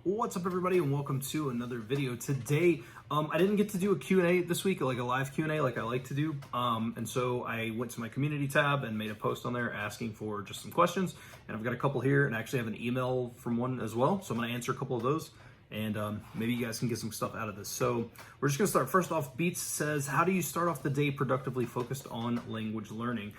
What's up, everybody, and welcome to another video. Today, I didn't get to do a Q&A this week, like a live Q&A like I like to do, and so I went to my community tab and made a post on there asking for just some questions, and I've got a couple here, and I actually have an email from one as well, so I'm going to answer a couple of those, and maybe you guys can get some stuff out of this. So we're just going to start. First off, Beats says, how do you start off the day productively focused on language learning?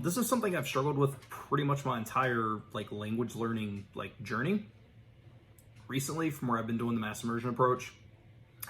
This is something I've struggled with pretty much my entire language learning journey. Recently, from where I've been doing the mass immersion approach,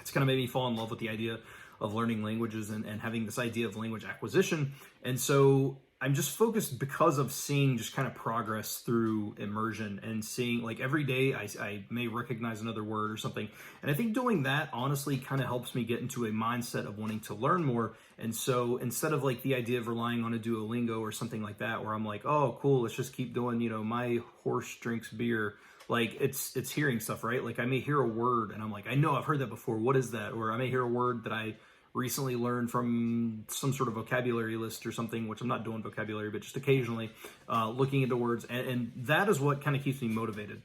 it's kind of made me fall in love with the idea of learning languages and having this idea of language acquisition. And so I'm just focused because of seeing just kind of progress through immersion and seeing every day I may recognize another word or something. And I think doing that honestly kind of helps me get into a mindset of wanting to learn more. And so instead of the idea of relying on a Duolingo or something like that, where I'm like, oh, cool, let's just keep doing, my horse drinks beer. It's hearing stuff, right? I may hear a word and I'm like, I know I've heard that before. What is that? Or I may hear a word that I recently learned from some sort of vocabulary list or something, which I'm not doing vocabulary, but just occasionally looking into words. And that is what kind of keeps me motivated.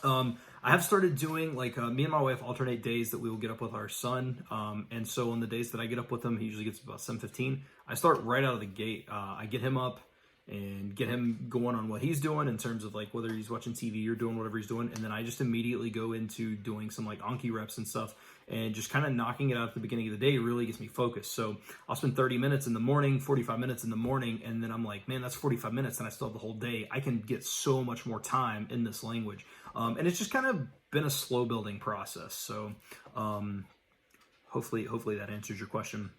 I have started doing me and my wife alternate days that we will get up with our son. And so on the days that I get up with him, he usually gets about 7:15. I start right out of the gate. I get him up and get him going on what he's doing in terms of whether he's watching TV or doing whatever he's doing. And then I just immediately go into doing some Anki reps and stuff, and just kind of knocking it out at the beginning of the day really gets me focused. So I'll spend 30 minutes in the morning, 45 minutes in the morning, and then I'm like, man, that's 45 minutes and I still have the whole day. I can get so much more time in this language. And it's just kind of been a slow building process. So hopefully that answers your question.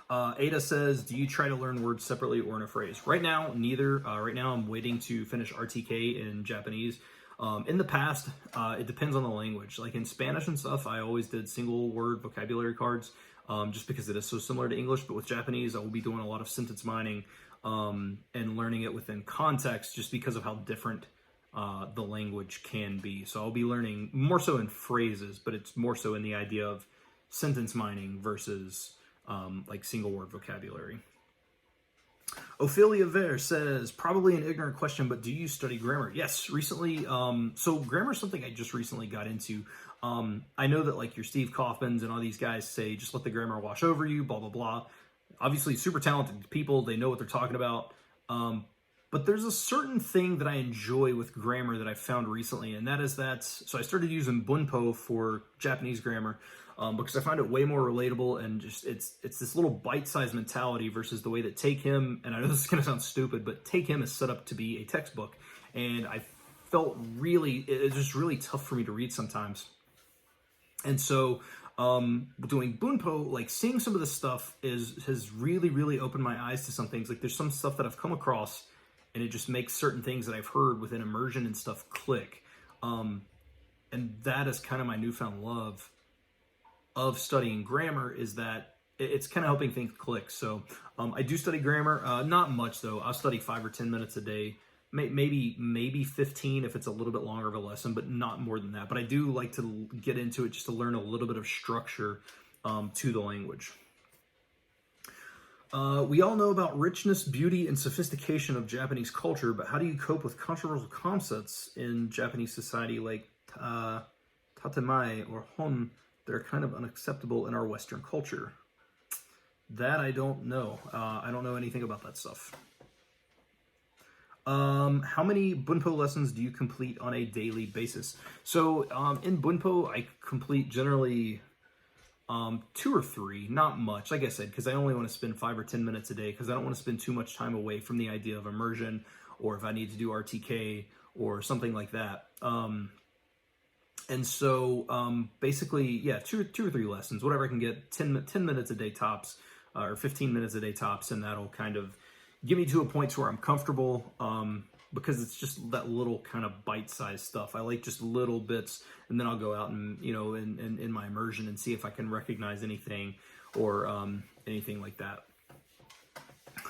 Ada says, do you try to learn words separately or in a phrase? Right now, neither. Right now, I'm waiting to finish RTK in Japanese. In the past, it depends on the language. In Spanish and stuff, I always did single word vocabulary cards, just because it is so similar to English. But with Japanese, I will be doing a lot of sentence mining and learning it within context, just because of how different the language can be. So I'll be learning more so in phrases, but it's more so in the idea of sentence mining versus single word vocabulary. Ophelia Ver says, probably an ignorant question, but do you study grammar? Yes, recently. So grammar is something I just recently got into. I know that your Steve Kaufmans and all these guys say, just let the grammar wash over you, blah, blah, blah. Obviously super talented people. They know what they're talking about. But there's a certain thing that I enjoy with grammar that I found recently, and that is so I started using Bunpo for Japanese grammar, because I find it way more relatable, and just it's this little bite-sized mentality versus the way that Take Him, and I know this is going to sound stupid, but Take Him is set up to be a textbook, and I felt it's just really tough for me to read sometimes. And so doing Bunpo, seeing some of this stuff has really opened my eyes to some things. There's some stuff that I've come across, and it just makes certain things that I've heard within immersion and stuff click. And that is kind of my newfound love of studying grammar, is that it's kind of helping things click. So I do study grammar, not much though. I'll study 5 or 10 minutes a day, maybe 15 if it's a little bit longer of a lesson, but not more than that. But I do like to get into it just to learn a little bit of structure to the language. We all know about richness, beauty, and sophistication of Japanese culture, but how do you cope with controversial concepts in Japanese society like tatemae or hon that are kind of unacceptable in our Western culture? That I don't know. I don't know anything about that stuff. How many Bunpo lessons do you complete on a daily basis? So in Bunpo, I complete generally 2 or 3, not much, like I said, because I only want to spend 5 or 10 minutes a day, because I don't want to spend too much time away from the idea of immersion, or if I need to do RTK or something like that. And so basically, yeah, 2 or 3 lessons, whatever I can get, 10 minutes a day tops, or 15 minutes a day tops, and that'll kind of get me to a point where I'm comfortable, because it's just that little kind of bite-sized stuff. I like just little bits, and then I'll go out and, in my immersion and see if I can recognize anything or anything like that.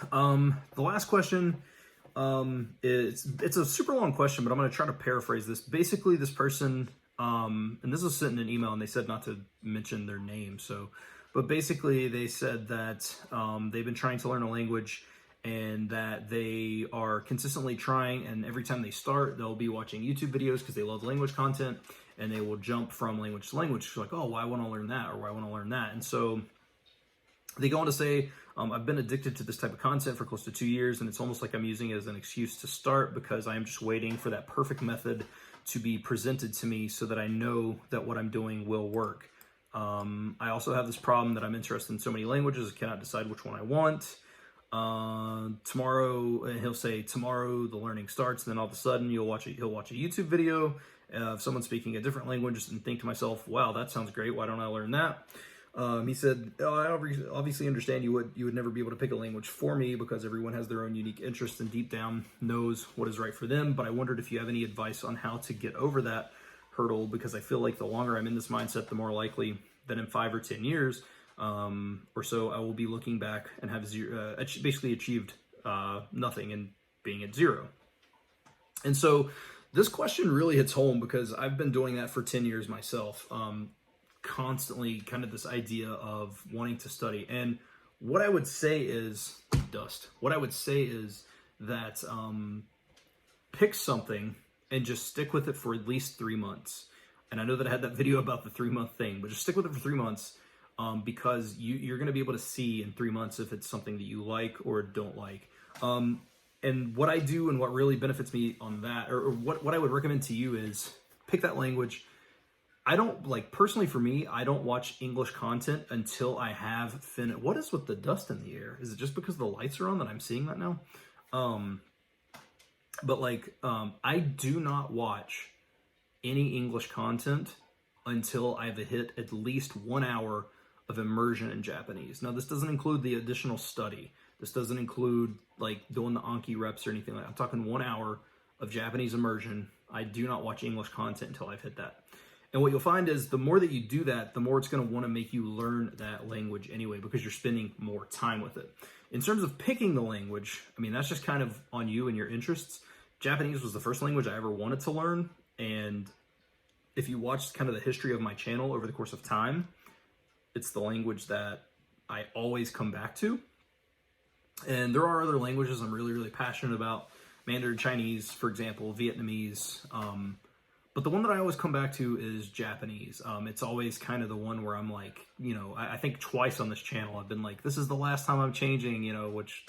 The last question, it's a super long question, but I'm going to try to paraphrase this. Basically, this person, and this was sent in an email, and they said not to mention their name. But basically, they said that they've been trying to learn a language, and that they are consistently trying, and every time they start, they'll be watching YouTube videos because they love language content, and they will jump from language to language, like, oh, well, I want to learn that, or well, I want to learn that. And so they go on to say, I've been addicted to this type of content for close to 2 years, and it's almost like I'm using it as an excuse to start because I am just waiting for that perfect method to be presented to me so that I know that what I'm doing will work. I also have this problem that I'm interested in so many languages, I cannot decide which one I want. Tomorrow, and he'll say, tomorrow the learning starts, and then all of a sudden he'll watch a YouTube video of someone speaking a different language and think to myself, wow, that sounds great, why don't I learn that? He said, oh, I obviously understand you would never be able to pick a language for me because everyone has their own unique interests and deep down knows what is right for them, but I wondered if you have any advice on how to get over that hurdle, because I feel like the longer I'm in this mindset, the more likely that in 5 or 10 years or so, I will be looking back and have basically achieved nothing and being at zero. And so this question really hits home because I've been doing that for 10 years myself. Constantly kind of this idea of wanting to study. And what I would say is what I would say is that pick something and just stick with it for at least 3 months. And I know that I had that video about the 3-month thing, but just stick with it for 3 months because you're going to be able to see in 3 months if it's something that you like or don't like. And what I do and what really benefits me on that, or what I would recommend to you is pick that language. I don't, like, personally for me, I don't watch English content until I have finished. What is with the dust in the air? Is it just because the lights are on that I'm seeing that now? I do not watch any English content until I've hit at least 1 hour of immersion in Japanese. Now, this doesn't include the additional study. This doesn't include, like, doing the Anki reps or anything like that. I'm talking 1 hour of Japanese immersion. I do not watch English content until I've hit that. And what you'll find is the more that you do that, the more it's going to want to make you learn that language anyway, because you're spending more time with it. In terms of picking the language, I mean, that's just kind of on you and your interests. Japanese was the first language I ever wanted to learn. And if you watch kind of the history of my channel over the course of time, it's the language that I always come back to. And there are other languages I'm really, really passionate about. Mandarin Chinese, for example, Vietnamese, but the one that I always come back to is Japanese. It's always kind of the one where I'm like, I think twice on this channel I've been like, this is the last time I'm changing, which,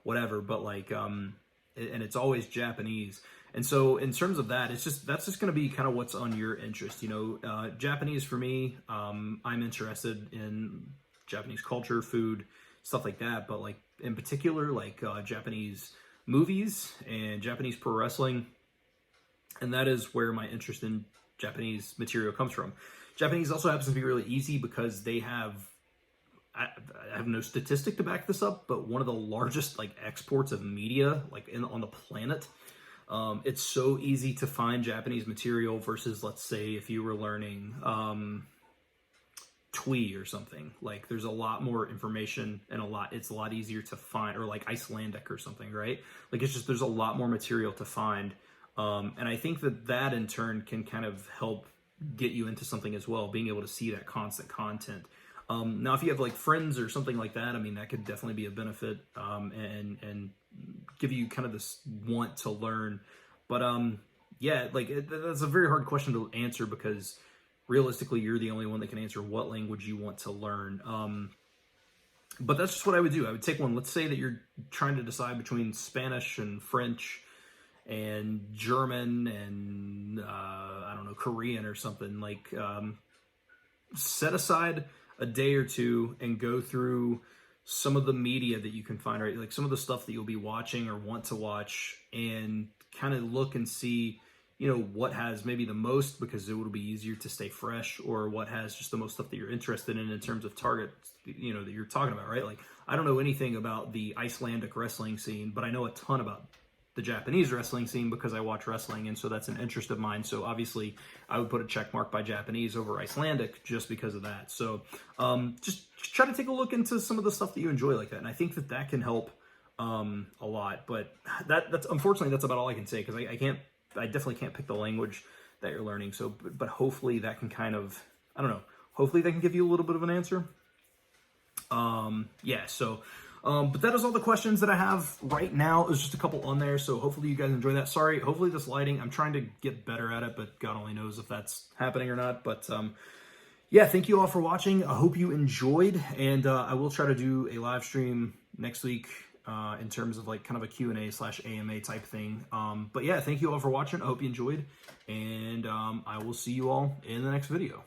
whatever. But and it's always Japanese. And so in terms of that, that's just going to be kind of what's on your interest. Japanese for me, I'm interested in Japanese culture, food, stuff like that. But like in particular, like Japanese movies and Japanese pro wrestling. And that is where my interest in Japanese material comes from. Japanese also happens to be really easy because they have, I have no statistic to back this up, but one of the largest like exports of media like on the planet. It's so easy to find Japanese material versus, let's say, if you were learning Twi or something. Like there's a lot more information and it's a lot easier to find, or like Icelandic or something, right? Like there's a lot more material to find. And I think that in turn can kind of help get you into something as well, being able to see that constant content. Now, if you have like friends or something like that, I mean, that could definitely be a benefit and give you kind of this want to learn. But yeah, that's a very hard question to answer because realistically, you're the only one that can answer what language you want to learn. But that's just what I would do. I would take one. Let's say that you're trying to decide between Spanish and French and German and I don't know, Korean or something. Like set aside a day or two and go through some of the media that you can find, right? Like some of the stuff that you'll be watching or want to watch, and kind of look and see, what has maybe the most, because it will be easier to stay fresh, or what has just the most stuff that you're interested in terms of targets, that you're talking about, right? Like I don't know anything about the Icelandic wrestling scene, but I know a ton about the Japanese wrestling scene because I watch wrestling, and so that's an interest of mine. So obviously I would put a check mark by Japanese over Icelandic just because of that. So just try to take a look into some of the stuff that you enjoy like that, and I think that can help a lot. But that's unfortunately that's about all I can say, because I definitely can't pick the language that you're learning. So but hopefully that can kind of, I don't know, hopefully that can give you a little bit of an answer. Yeah, so But that is all the questions that I have right now. There's just a couple on there, so hopefully you guys enjoy that. Sorry, hopefully this lighting, I'm trying to get better at it, but God only knows if that's happening or not. But yeah, thank you all for watching. I hope you enjoyed, and I will try to do a live stream next week in terms of like kind of a Q&A/AMA type thing. But yeah, thank you all for watching. I hope you enjoyed, and I will see you all in the next video.